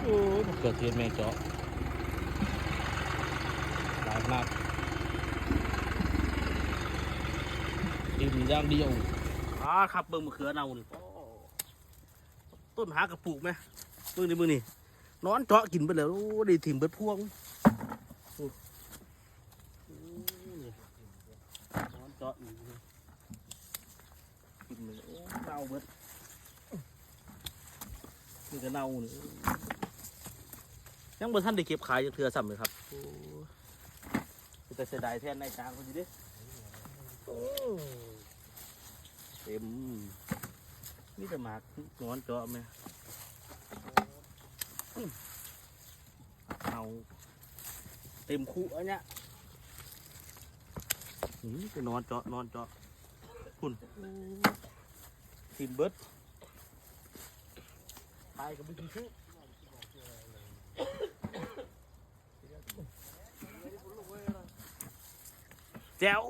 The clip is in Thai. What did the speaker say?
โอ้ยเกิดเทียนแมงเจาะหลายมากกินอย่างเดียวครับเบิ่งมะเขือเน่านี่ต้นหากระปุกไหมมึงนี่นอนเจาะกินไปแล้วโอ้ดีถิ่มเบิดพวงนอนเจาะอีกกินไปโอ้เน่าเบิดนี่ก็เน่านี่ยังบนท่านได้เก็บขายจะเถื่อซ้ำเลยครับแต่เสียดายแทนนายจ้างคนนี้ดิเต็มนี่จะหมากนอนเจาะไหมเอาเต็มคู่อันเนี้ยจะนอนเจาะคุณทีมเบิร์ดตายกับบินชื่อแจ๋ว